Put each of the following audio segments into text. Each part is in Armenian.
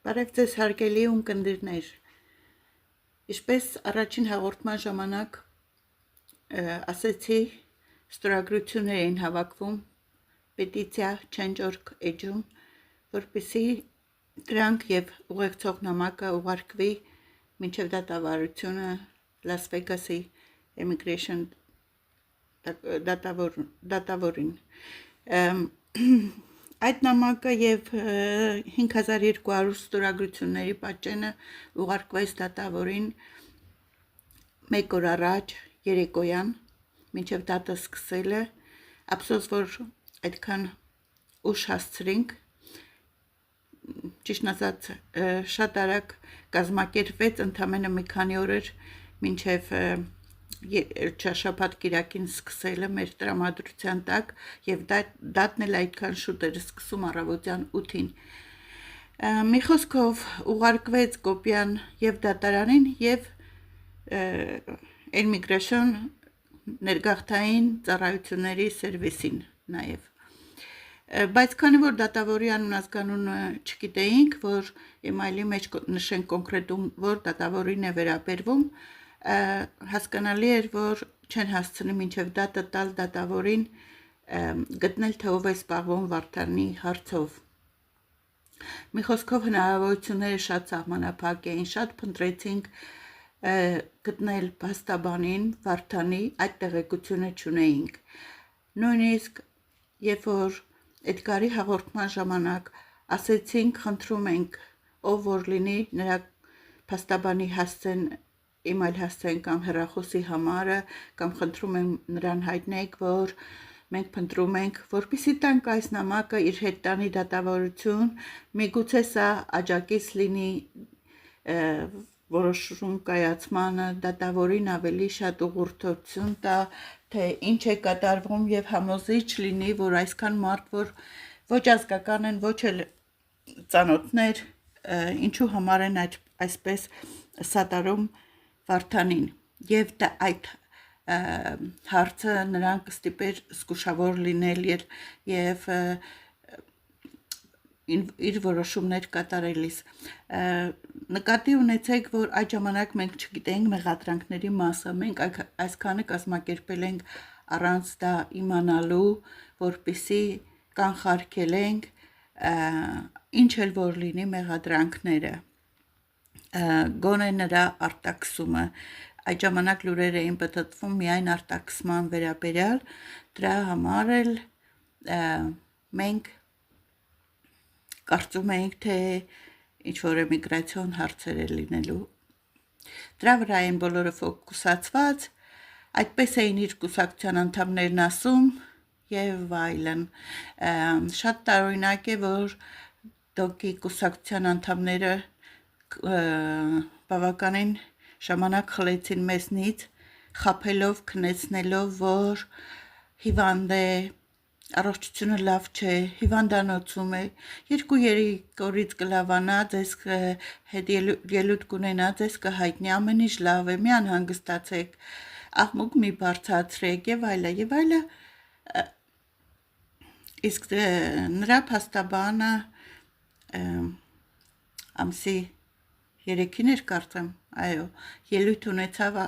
Բարև ձեզ հարգելի ունկնդիրներ, ինչպես առաջին հաղորդման ժամանակ ասեցի, ստորագրություններ էին հավաքվում պետիցիա Change.org էջում, որպեսզի դրանք եւ ուղեկցող նամակը ուղարկվի մինչև դատավարությունը Las Vegas-ի Immigration դատավորին։ Այդ նամակը եւ 5200 ստորագրությունների պատճենը ուղարկվեց դատավորին 1 օր առաջ երեկոյան մինչև դատը սկսելը, ափսոս որ այդքան ուշ հասցրինք, ճիշտն ասած շատ արագ կազմակերպվեց, ընդամենը մի քանի օր էր մինչև չաշաբաթ կիրակին սկսելը մեր տրամադրության տակ եւ դատն էլ այդքան շուտ էր սկսում առավոտյան 8-ին։ Մի խոսքով ուղարկվեց կոպիան եւ դատարանին եւ Immigration ներգաղթային ծառայությունների սերվիսին նաեւ։ Բայց քանի որ դատավորի անունազգանունը չգիտեինք, որ email-ի մեջ նշենք կոնկրետում, որ դատավորին է վերաբերվում, հասկանալի էր, որ չեն հասցնի մինչև դատը տալ դատավորին գտնել թե ով է զբաղվում Վարդանի հարցով։ Մի խոսքով հնարավորությունները շատ սահմանափակ էին, շատ փնտրեցինք գտնել փաստաբանին Վարդանի, այդ տեղեկությունը չունեինք։ Նույնիսկ երբ որ Էդգարի հաղորդման ժամանակ ասեցինք, խնդրում ենք, ով որ լինի նրա փաստաբանի հասցեն email հասցեն կամ հեռախոսի համարը կամ խնդրում եմ նրան հայտնեք, որ մենք փնտրում ենք, որպեսզի տանք այս նամակը իր հետ տանի դատավարություն, միգուցե սա աջակից լինի որոշում կայացմանը, դատավորին ավելի շատ ուղղորդություն տա, թե ինչ է կատարվում եւ համոզիչ լինի, որ այսքան մարդ, որ ոչ ազգական են, ոչ էլ ծանոթներ, ինչու համար են այսպես սատարում Վարդանին եւ այդ հարցը նրան կստիպեր զգուշավոր լինել եւ իր որոշումներ կատարելիս։ Նկատի ունեցեք, որ այդ ժամանակ մենք չգիտենք մեղադրանքների մասը, մենք այսքանը կազմակերպել ենք առանց դա իմանալու, որպեսզի կանխարգելենք ինչ էլ որ լինի մեղադրանքները, գոնե նրա արտաքսումը։ Այդ ժամանակ լուրեր էին պտտվում միայն արտաքսման վերաբերյալ, դրա համար էլ մենք կարծում էինք, թե ինչ-որ էմիգրացիոն հարցեր է լինելու։ Դրա վրա են բոլորը ֆոկուսացված, այդպես էին իր կուսակցության անդամներն ասում եւ այլն։ Շատ տարօրինակ է, որ դոկի կուսակցության անդամները բավականին ժամանակ խլեցին մեզնից, խաբելով, քնեցնելով, որ հիվանդ է, առողջությունը լավ չէ, հիվանդանոցում է, 2 երիկորից կլավանա, ձեզ հետ ելույթ կունենա, ձեզ կհայտնի, ամեն ինչ լավ է, մի անհանգստացեք, աղմուկ մի բարձրացրեք եւ այլը, իսկ նրա փաստաբանը ամսի 3-ին էր կարծեմ, այո, ելույթ ունեցավ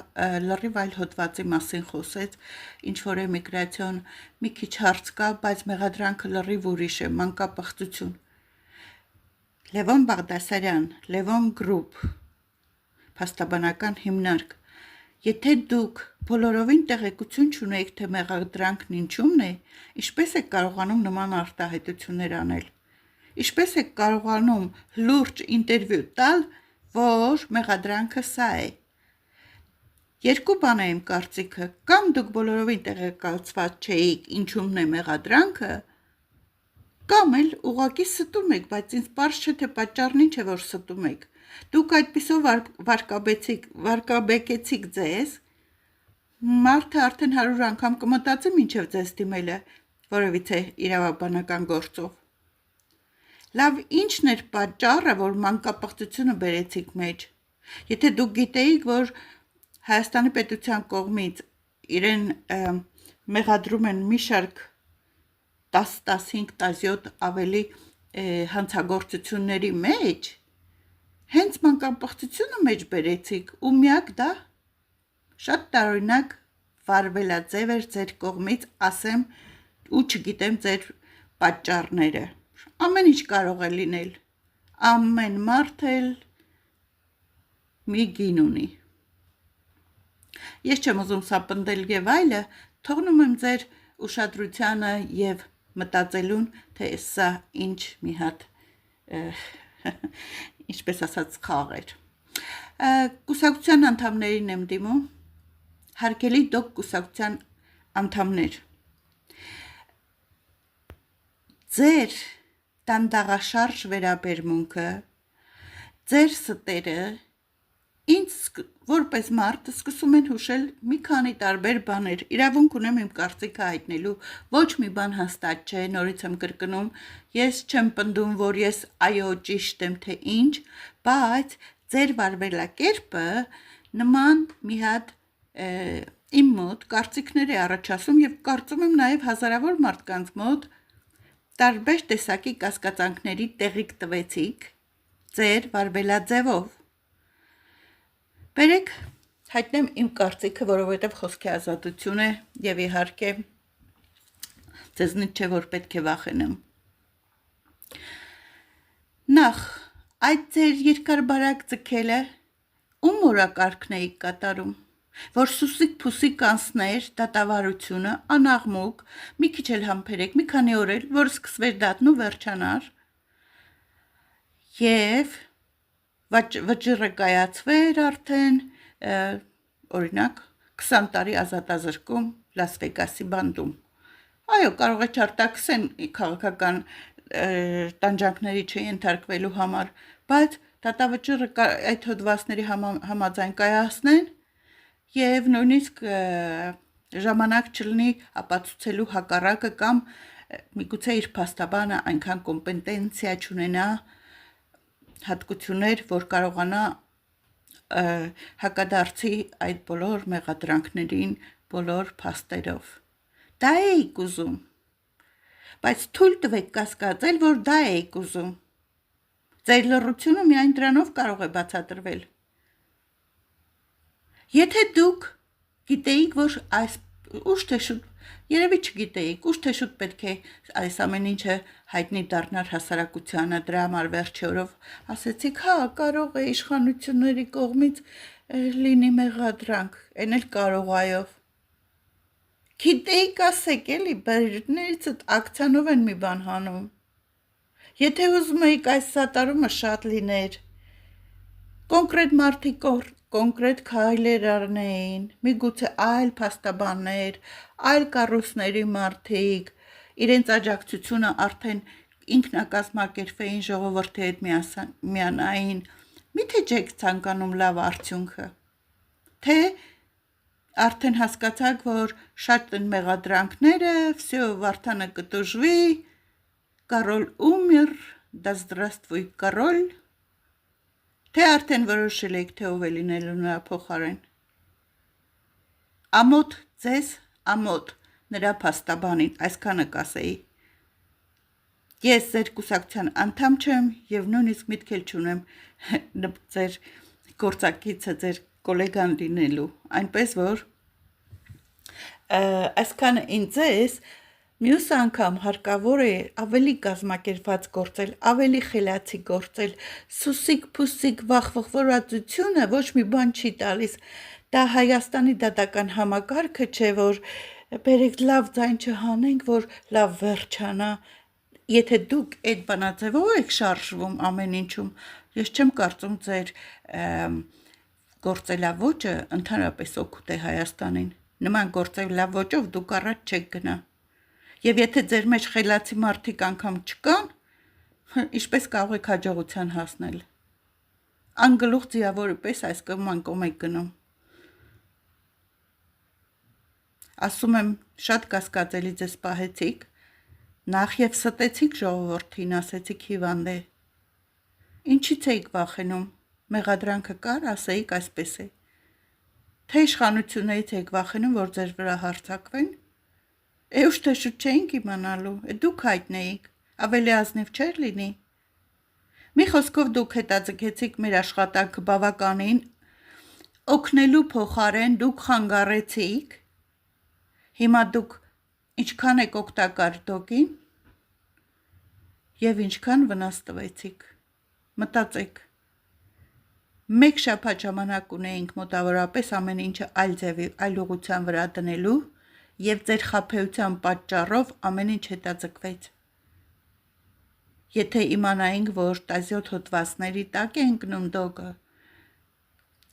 լրիվ այլ հոդվածի մասին խոսեց, ինչ որ էմիգրացիոն մի քիչ հարց կա, բայց մեղադրանքը լրիվ ուրիշ է, մանկապղծություն։ Լևոն Բաղդասարյան, Լևոն Group, փաստաբանական հիմնարկ, եթե դուք բոլորովին տեղեկություն չունեք, թե մեղադրանքն ինչումն է, ինչպես եք կարողանում նման արտահայտություններ անել։ Ինչպես եք կարողանում լուրջ ինտերվյու տալ, որ մեղադրանքը սա է։ Երկու բան է իմ կարծիքը, կամ դուք բոլորովին տեղեկացված չէիք ինչումն է մեղադրանքը, կամ էլ ուղղակի ստում եք, բայց ինձ պարզ չէ, թե պատճառն ինչ է, որ ստում եք։ Դուք այդպիսով վարկաբեկեցիք ձեզ, մարդը արդեն 100 անգամ կմտածի մինչև ձեզ դիմելը որևիցե իրավաբանական գործով։ Լավ, ինչն էր պատճառը, որ մանկապղծությունը բերեցիք մեջ։ Եթե դուք գիտեիք, որ Հայաստանի պետության կողմից իրեն մեղադրում են մի շարք 10, 15, 17 ավելի հանցագործությունների մեջ, հենց մանկապղծությունը մեջ բերեցիք ու միակ դա շատ տարօրինակ վարվելաձև էր ձեր կողմից, ասեմ ու չգիտեմ ձեր պատճառները։ Ամեն ինչ կարող է լինել։ Ամեն մարդ էլ մի գին ունի։ Ես չեմ ուզում սա պնդել եւ այլը, թողնում եմ ձեր ուշադրությանը եւ մտածելուն, թե սա ինչ մի հատ ինչպես ասած խաղ էր։ Կուսակցության անդամներին եմ դիմում, հարգելի դոկ կուսակցության անդամներ, ձեր դանդաղաշարժ վերաբերմունքը, ձեր ստերը ինձ որպես մարդ սկսում են հուշել մի քանի տարբեր բաներ, իրավունք ունեմ իմ կարծիքը հայտնելու, ոչ մի բան հաստատ չէ, նորից եմ կրկնում, ես չեմ պնդում, որ ես այո ճիշտ եմ, թե ինչ, բայց ձեր վարվելակերպը նման մի հատ իմ մոտ կարծիքներ է առաջացում եւ կարծում եմ նաեւ հազարավոր մարդկանց մոտ տարբեր տեսակի կասկածանքների տեղիք տվեցիք ձեր վարվելաձևով։ Բերեք հայտնեմ իմ կարծիքը, որովհետև խոսքի ազատություն է եւ իհարկե ձեզնից չէ որ պետք է վախենամ։ Նախ այդ ձեր երկարբարակ ձգելը ում օրակարգն էիք կատարում, որ սուսիկ-փուսիկ անցներ դատավարությունը, անաղմուկ, մի քիչ էլ համբերեք, մի քանի օր էլ, որ սկսվեր դատն ու վերջանար, եւ վճիռը կայացվեր արդեն, օրինակ 20 տարի ազատազրկում Լաս Վեգասի բանդում։ Այո, կարող է չարտաքսեն քաղաքական տանջանքների չենթարկվելու համար, բայց դատավճիռը այդ հոդվածների համաձայն կայացնեն եւ նույնիսկ ժամանակ չլինի ապացուցելու հակառակը կամ միգուցե իր փաստաբանը այնքան կոմպետենցիա չունենա հատկություններ, որ կարողանա հակադարձի այդ բոլոր մեղադրանքներին բոլոր փաստերով։ Դա էիք ուզում, բայց թույլ տվեք կասկածել, որ դա էիք ուզում։ Ձեր լռությունը միայն դրանով կարող է բացատրվել։ Եթե դուք գիտեիք, որ այս ուշ թե շուտ, երևի չգիտեիք, ուշ թե շուտ պետք է այս ամեն ինչը հայտնի դառնար հասարակությանը, դրա համար վերջի օրով ասեցիք, հա, կարող է իշխանությունների կողմից լինի մեղադրանք, այն էլ կարող այո։ Գիտեիք ասեք էլի, բերներից ակցիանով են մի բան հանում։ Եթե ուզում էիք այս սատարումը շատ լիներ, կոնկրետ մարդիկ կոնկրետ քայլեր առնեին, միգուցե այլ փաստաբաններ, այլ կառույցների մարդիկ, իրենց աջակցությունը արդեն ինքնակազմակերպեին ժողովրդի հետ միանային, միթե չեք ցանկանում լավ արդյունքը, թե արդեն հասկացաք, որ շատ են մեղադրանքները, всё, Վարդանը կտուժվի, Կարոլ умер, да здравствуй король, թե արդեն որոշել եք, թե ով է լինելու նրա փոխարեն։ Ամոթ ձեզ, ամոթ նրա փաստաբանին, այսքանը կասեի։ Ես ձեր կուսակցության անդամ չեմ եւ նույնիսկ միտք էլ չունեմ ձեր գործակիցը, ձեր գոլեգան լինելու, այնպես որ այսքանը ինձ ձեզ մյուս անգամ հարկավոր է ավելի կազմակերպված գործել, ավելի խելացի գործել, սուսիկ-փուսիկ վախվորվածությունը ոչ մի բան չի տալիս, դա Հայաստանի դատական համակարգը չէ, որ բերեք լավ ձայն չհանենք, որ լավ վերջանա, եթե դուք այդ բանաձևով եք շարժվում ամեն ինչում, ես չեմ կարծում ձեր գործելավոճը ընդհանրապես օգուտ է Հայաստանին, նման գործելավոճով դուք առաջ չեք գնա։ Եվ եթե ձեր մեջ խելացի մարդիկ անգամ չկան, ինչպես կարող եք հաջողության հասնել։ Անգլուխ ձիավորի պես այս կողմ այն կողմ եք գնում։ Ասում եմ, շատ կասկածելի ձեզ պահեցիք, նախ եւ ստեցիք ժողովրդին, ասեցիք հիվանդ է։ Ինչից էիք վախենում, մեղադրանքը կար, ասեիք այսպես է։ Թե իշխանություններից եք վախենում, որ ձեր վրա հարձակվեն։ Ուշ թե շուտ չէինք իմանալու, դուք հայտնեիք, ավելի ազնիվ չէր լինի։ Մի խոսքով դուք հետաձգեցիք մեր աշխատանքը բավականին, օգնելու փոխարեն դուք խանգարեցիք, հիմա դուք ինչքան եք օգտակար դոգին և ինչքան վնաս տվեցիք, մտածեք, մեկ շաբաթ ժամանակ ունեինք մոտավորապես ամեն ինչը այլ ձևի, այլ ուղղության վրա դնելու և ձեր խաբեության պատճառով ամեն ինչ հետաձգվեց, եթե իմանայինք, որ 17 հոդվածների տակ է ընկնում դոգը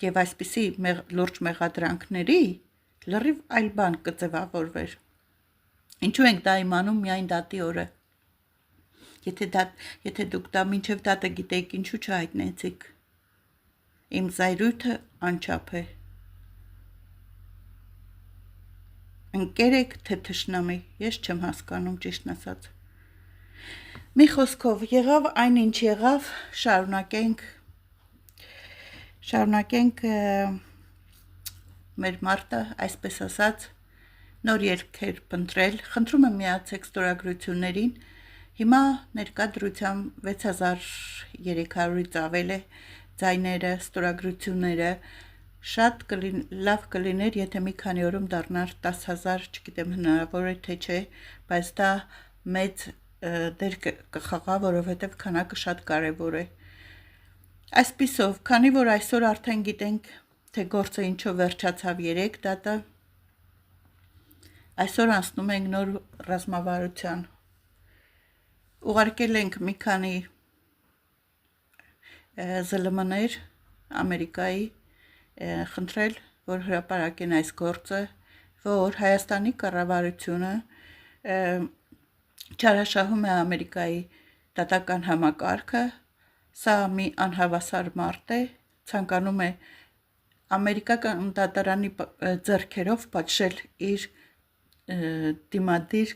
և այսպիսի լուրջ մեղադրանքների, լրիվ այլ բան կձևավորվեր։ Ինչու ենք դա իմանում միայն դատի օրը։ Եթե դուք դա մինչև դատը գիտեիք, ինչու չհայտնեցիք։ Իմ զայրույթը անչափ է։ Ընկեր եք, թե թշնամի, ես չեմ հասկանում ճիշտն ասած։ Մի խոսքով, եղավ այն ինչ եղավ, շարունակենք մեր մարտը, այսպես ասած, նոր երգեր փնտրել, խնդրում եմ միացեք ստորագրություններին, հիմա ներկա դրությամբ 6300-ից ավել է ձայները, ստորագրությունները, շատ լավ կլիներ, եթե մի քանի օրում դառնար 10,000, չգիտեմ հնարավոր է թե չէ, բայց դա մեծ դեր կխաղա, որովհետև քանակը շատ կարևոր է։ Այսպիսով, քանի որ այսօր արդեն գիտենք, թե գործը ինչով վերջացավ 3 դատը, այսօր անցնում ենք նոր ռազմավարության։ Ուղարկել ենք մի քանի ԶԼՄ-ներ Ամերիկայի, խնդրել, որ հրապարակեն այս գործը, որ Հայաստանի կառավարությունը չարաշահում է Ամերիկայի դատական համակարգը, սա մի անհավասար մարդ է, ցանկանում է ամերիկական դատարանի ձեռքերով պատժել իր դիմադիր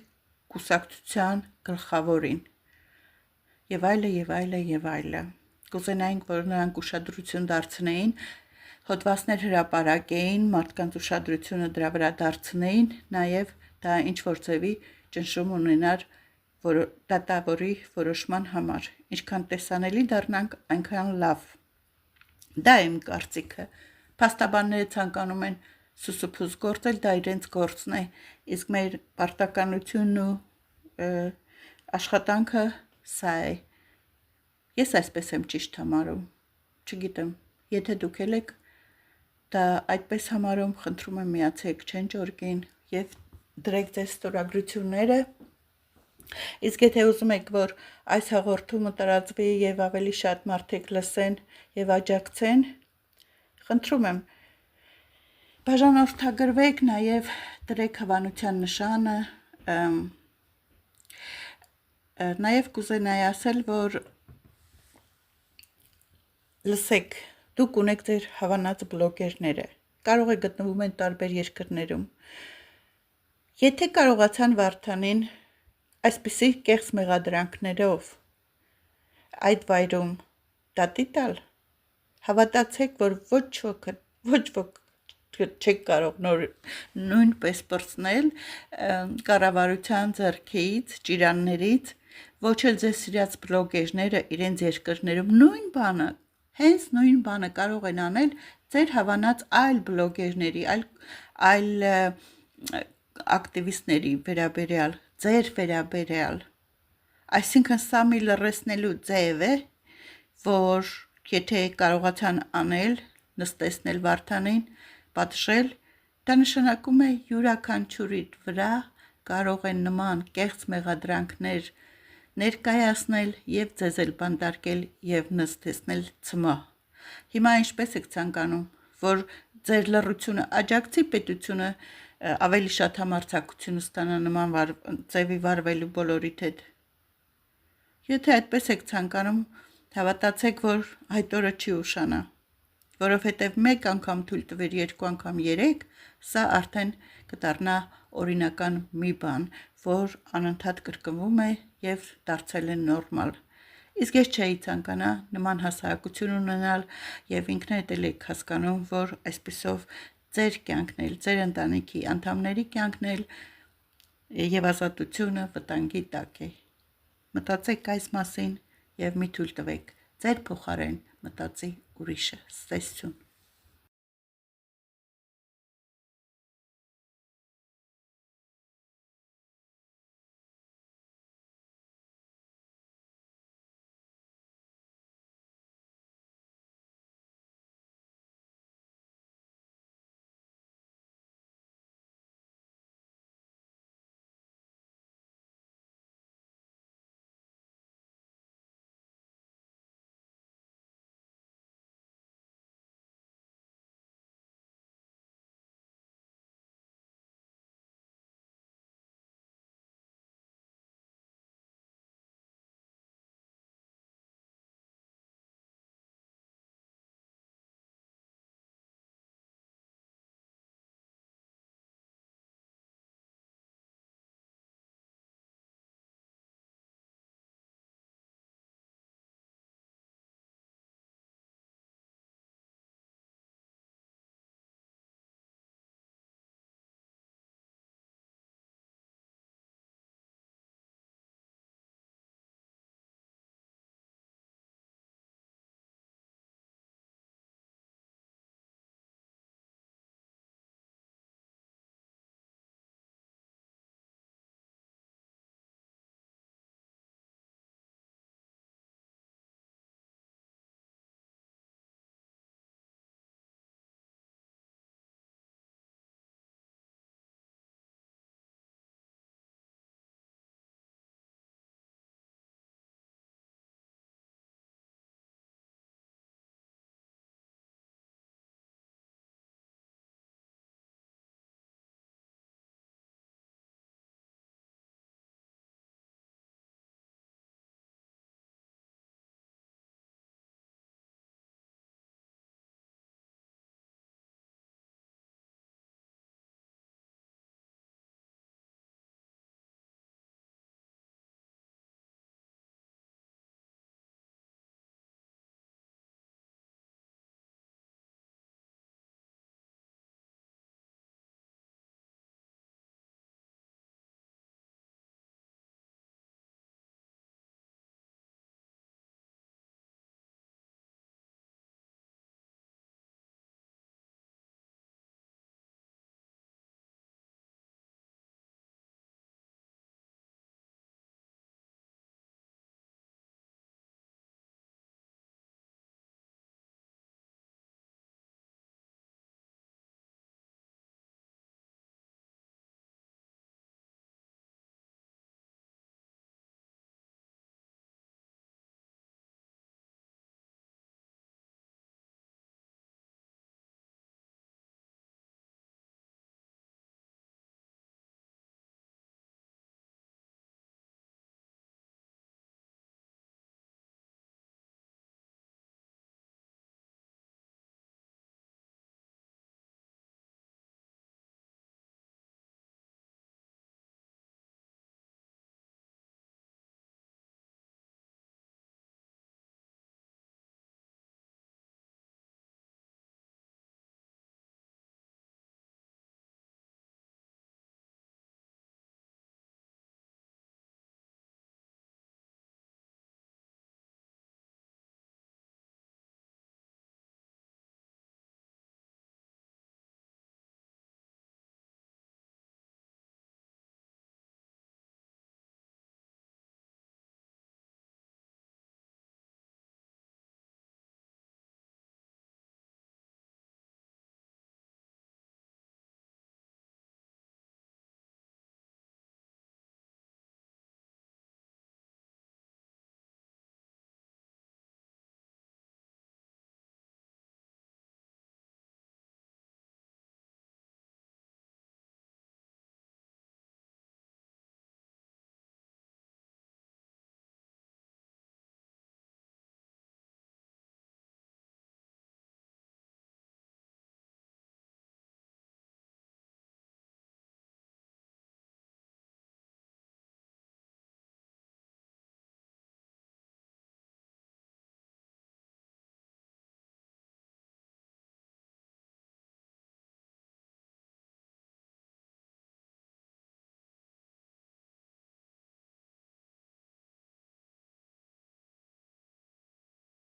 կուսակցության գլխավորին, և այլը, և այլը, և այլը։ Կուզենայինք, որ նրանք ուշադրություն դարձնեին, հոդվածներ հրապարակեին, մարդկանց ուշադրությունը դրա վրա դարձնեին, նաև դա ինչ-որ ձևի ճնշում ունենար դատավորի որոշման համար, ինչքան տեսանելի դառնանք, այնքան լավ։ Դա է իմ կարծիքը։ Փաստաբանները ցանկանում են սուսուփուզ գործել, դա իրենց գործն է, իսկ մեր պարտականությունն ու աշխատանքը սա է։ Ես այսպես եմ ճիշտ համարում, չգիտեմ, եթե դուք եք դա այդպես համարում, խնդրում եմ միացեք Change.org-ին և դրեք ձեր ստորագրությունները, իսկ եթե ուզում եք, որ այս հաղորդումը տարածվի և ավելի շատ մարդիկ լսեն և աջակցեն, խնդրում եմ, բաժանորդագրվեք, նաև դրեք հավանության նշանը, նաև կուզենայի ասել, որ լսեք, դուք ունեք ձեր հավանած բլոգերները, կարող է գտնվում են տարբեր երկրներում, եթե կարողացան Վարդանին այսպիսի կեղծ մեղադրանքներով այդ վայրում դատի տալ, հավատացեք, որ ոչ ոք չեք կարող նույնպես պրծնել կառավարության ձեռքից, ճիրաններից, ոչ էլ ձեզ սիրած բլոգերները իրենց երկրներում նույն բանը, հենց նույն բանը կարող են անել ձեր հավանած այլ բլոգերների, այլ ակտիվիստների վերաբերյալ, ձեր վերաբերյալ, այսինքն սա մի լռեցնելու ձև է, որ եթե կարողացան անել, նստեցնել Վարդանին, պատժել, դա նշանակում է յուրաքանչյուրի վրա կարող են նման կեղծ մեղադրանքներ ներկայացնել և ձեզ էլ բանտարկել և նստեցնել ցմահ։ Հիմա ինչպես եք ցանկանում, որ ձեր լռությունը աջակցի պետությունը ավելի շատ համարձակություն ստանա նման ձևի վարվելու բոլորիդ հետ։ Եթե այդպես եք ցանկանում, հավատացեք, որ այդ օրը չի ուշանա, որովհետև մեկ անգամ թույլ տվեր, երկու անգամ, երեք, սա արդեն կդառնա օրինական մի բան, որ անընդհատ կրկնվում է և դարձել է նորմալ։ Իսկ ես չէի ցանկանա նման հասարակություն ունենալ և ինքներդ էլ եք հասկանում, որ այսպիսով ձեր կյանքն էլ, ձեր ընտանիքի անդամների կյանքն էլ և ազատությունը վտանգի տակ է։ Մտածեք այս մասին և մի թույլ տվեք ձեր փոխարեն մտածի ուրիշը։ Ստեսություն։